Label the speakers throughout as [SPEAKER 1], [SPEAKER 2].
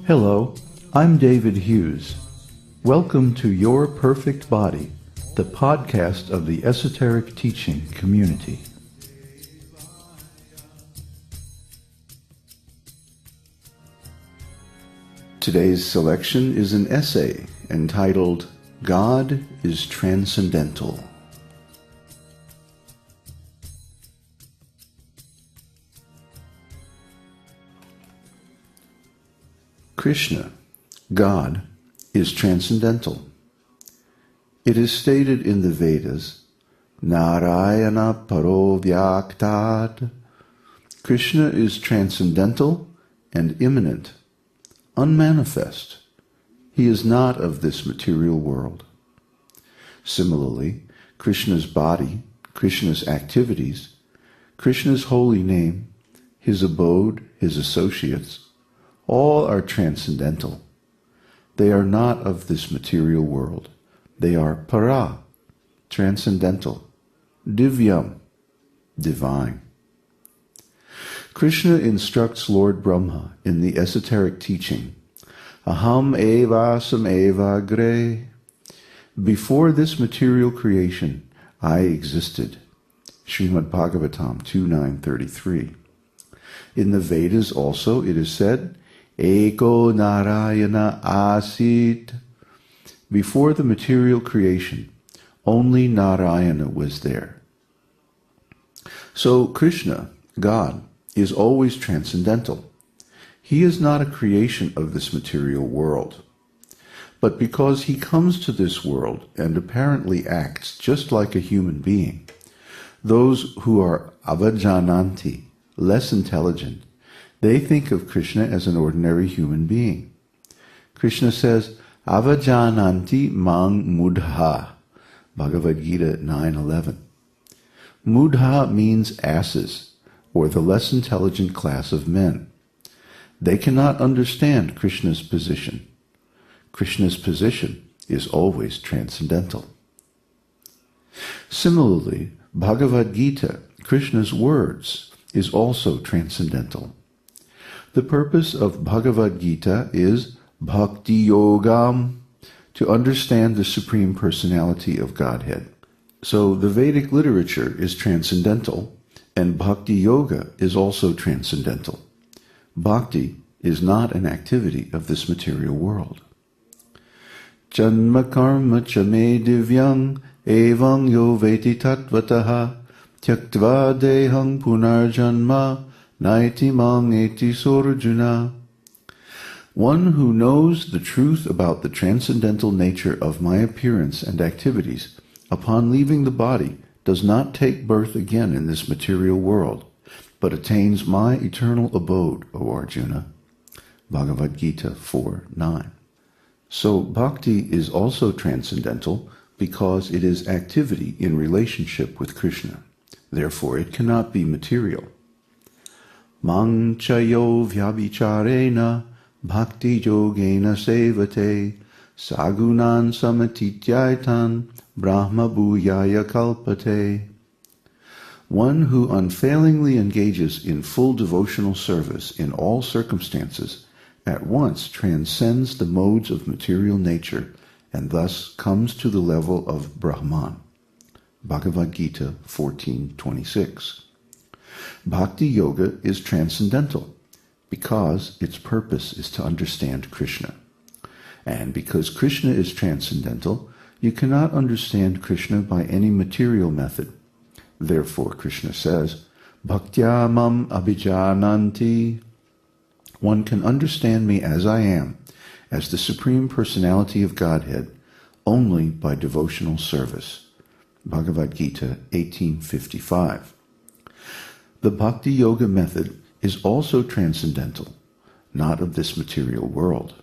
[SPEAKER 1] Hello, I'm David Hughes. Welcome to Your Perfect Body, the podcast of the Esoteric Teaching community. Today's selection is an essay entitled, God is Transcendental. Kṛṣṇa, God, is transcendental. It is stated in the Vedas, Nārāyaṇaḥ paro vyaktāt. Kṛṣṇa is transcendental and immanent, unmanifest. He is not of this material world. Similarly, Kṛṣṇa's body, Kṛṣṇa's activities, Kṛṣṇa's holy name, his abode, his associates, all are transcendental. They are not of this material world. They are parā, transcendental, divyam, divine. Kṛṣṇa instructs Lord Brahma in the Esoteric Teaching, aham, evāsam, evagre. Before this material creation, I existed. Srimad Bhagavatam 2.9.33. In the Vedas also it is said, Eko Nārāyaṇaḥ āsīt. Before the material creation, only Narayana was there. So Kṛṣṇa, God, is always transcendental. He is not a creation of this material world. But because he comes to this world and apparently acts just like a human being, those who are avajananti, less intelligent, they think of Kṛṣṇa as an ordinary human being. Kṛṣṇa says, avajananti mang mudha, Bhagavad-gītā 9:11. Mudha means asses, or the less intelligent class of men. They cannot understand Kṛṣṇa's position. Kṛṣṇa's position is always transcendental. Similarly, Bhagavad-gītā, Kṛṣṇa's words, is also transcendental. The purpose of Bhagavad-gītā is bhakti yogam, to understand the Supreme Personality of Godhead. So the Vedic literature is transcendental, and bhakti yoga is also transcendental. Bhakti is not an activity of this material world. Janma karma cha me divyam evam yo veti tattvataha tyaktva deham punarjanma naiti mang eti sorjuna. One who knows the truth about the transcendental nature of my appearance and activities upon leaving the body does not take birth again in this material world, but attains my eternal abode, O Arjuna. Bhagavad-gītā 4:9. So bhakti is also transcendental because it is activity in relationship with Kṛṣṇa. Therefore it cannot be material. Mang chayo vyabhicārena bhakti yogena sevate sagunan samatityaitan brahma bhūyaya kalpate. One who unfailingly engages in full devotional service in all circumstances at once transcends the modes of material nature and thus comes to the level of Brahman. Bhagavad-gītā 14:26. Bhakti yoga is transcendental because its purpose is to understand Kṛṣṇa. And because Kṛṣṇa is transcendental, you cannot understand Kṛṣṇa by any material method. Therefore, Kṛṣṇa says, Bhaktya mam abhijananti. One can understand me as I am, as the Supreme Personality of Godhead, only by devotional service. Bhagavad-gītā 18:55. The Bhakti Yoga method is also transcendental, not of this material world.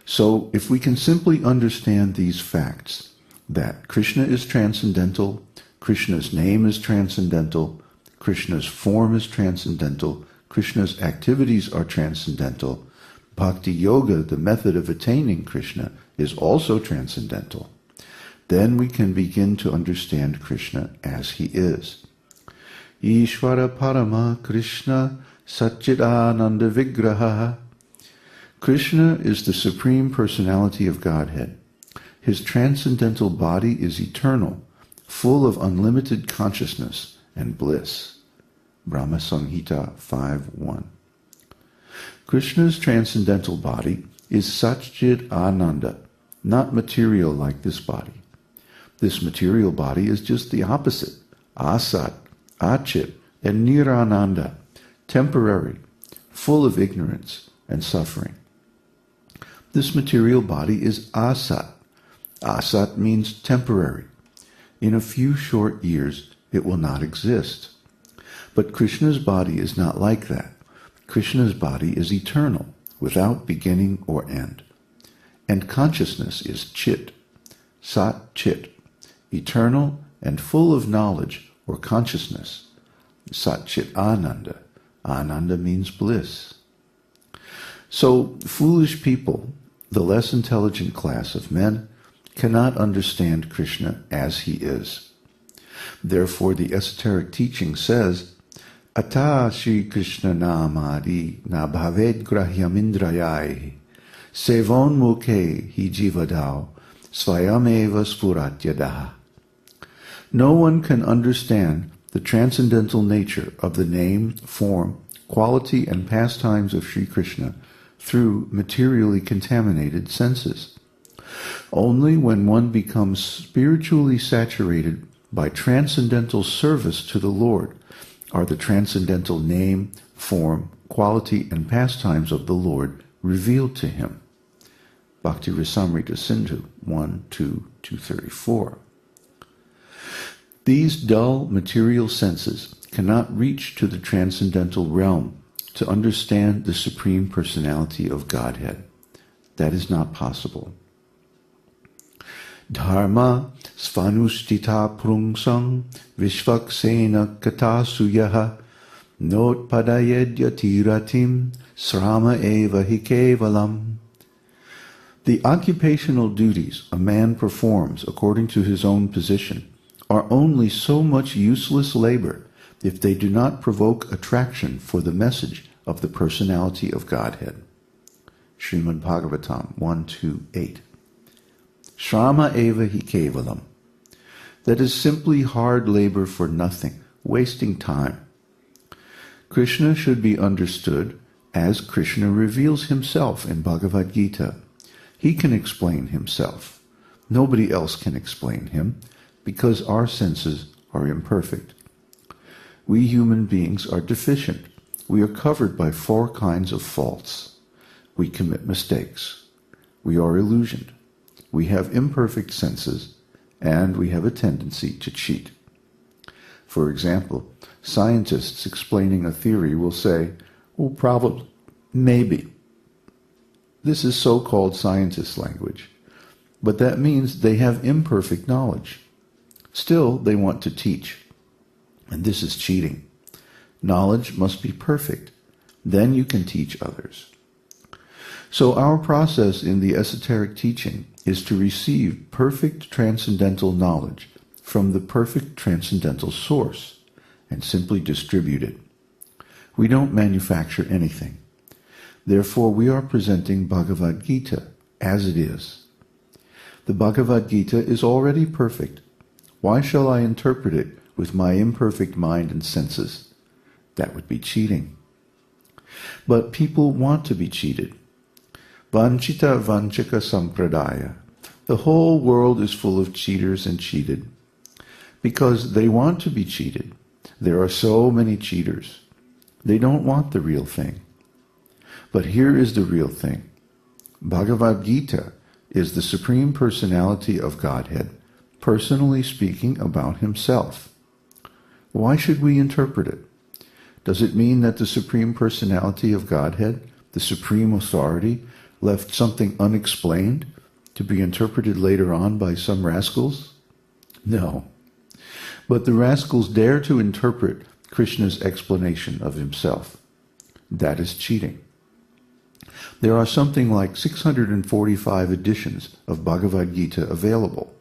[SPEAKER 1] So, if we can simply understand these facts, that Kṛṣṇa is transcendental, Kṛṣṇa's name is transcendental, Kṛṣṇa's form is transcendental, Kṛṣṇa's activities are transcendental, Bhakti Yoga, the method of attaining Kṛṣṇa, is also transcendental, then we can begin to understand Kṛṣṇa as he is. Ishvara Parama Kṛṣṇa Satchidananda Vigraha. Kṛṣṇa is the Supreme Personality of Godhead. His transcendental body is eternal, full of unlimited consciousness and bliss. Brahma Samhita 5.1. Kṛṣṇa's transcendental body is Satchit Ananda, not material like this body. This material body is just the opposite, Asat, Achit, and Nirananda, temporary, full of ignorance and suffering. This material body is Asat. Asat means temporary. In a few short years, it will not exist. But Kṛṣṇa's body is not like that. Kṛṣṇa's body is eternal, without beginning or end. And consciousness is Chit, Sat Chit, eternal and full of knowledge or consciousness. Sat Chit Ananda. Ananda means bliss. So foolish people, the less intelligent class of men, cannot understand Kṛṣṇa as he is. Therefore the esoteric teaching says, Ata Shri Kṛṣṇa Namadi na bhaved grahyam indrayai sevon mukhe hi jivadao svayameva spuratyadaha. No one can understand the transcendental nature of the name, form, quality, and pastimes of Sri Kṛṣṇa through materially contaminated senses. Only when one becomes spiritually saturated by transcendental service to the Lord are the transcendental name, form, quality, and pastimes of the Lord revealed to him. Bhakti Rasamrita Sindhu 1.2.234. These dull material senses cannot reach to the transcendental realm to understand the Supreme Personality of Godhead. That is not possible. Dharma svanushtita prungsang vishvaksena katasuyaha notpadayedya srama eva hi kevalam. The occupational duties a man performs according to his own position are only so much useless labor if they do not provoke attraction for the message of the personality of Godhead. Srimad Bhagavatam 1.2.8. Shrama eva hi kevalam. That is simply hard labor for nothing, wasting time. Kṛṣṇa should be understood as Kṛṣṇa reveals himself in Bhagavad-gītā. He can explain himself. Nobody else can explain him, because our senses are imperfect. We human beings are deficient. We are covered by 4 kinds of faults. We commit mistakes. We are illusioned. We have imperfect senses, and we have a tendency to cheat. For example, scientists explaining a theory will say, "Oh, probably, maybe." This is so-called scientist language, but that means they have imperfect knowledge. Still, they want to teach, and this is cheating. Knowledge must be perfect. Then you can teach others. So our process in the esoteric teaching is to receive perfect transcendental knowledge from the perfect transcendental source and simply distribute it. We don't manufacture anything. Therefore, we are presenting Bhagavad-gītā as it is. The Bhagavad-gītā is already perfect. Why shall I interpret it with my imperfect mind and senses? That would be cheating. But people want to be cheated. Vanchita vanchika sampradaya. The whole world is full of cheaters and cheated. Because they want to be cheated. There are so many cheaters. They don't want the real thing. But here is the real thing. Bhagavad-gītā is the Supreme Personality of Godhead, personally speaking about himself. Why should we interpret it? Does it mean that the Supreme Personality of Godhead, the Supreme Authority, left something unexplained to be interpreted later on by some rascals? No. But the rascals dare to interpret Kṛṣṇa's explanation of himself. That is cheating. There are something like 645 editions of Bhagavad-gītā available,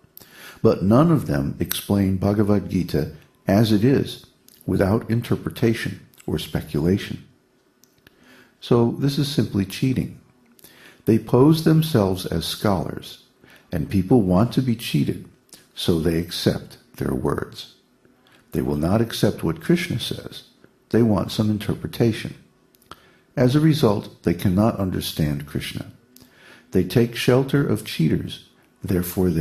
[SPEAKER 1] but none of them explain Bhagavad-gītā as it is, without interpretation or speculation. So this is simply cheating. They pose themselves as scholars, and people want to be cheated, so they accept their words. They will not accept what Kṛṣṇa says. They want some interpretation. As a result, they cannot understand Kṛṣṇa. They take shelter of cheaters, therefore they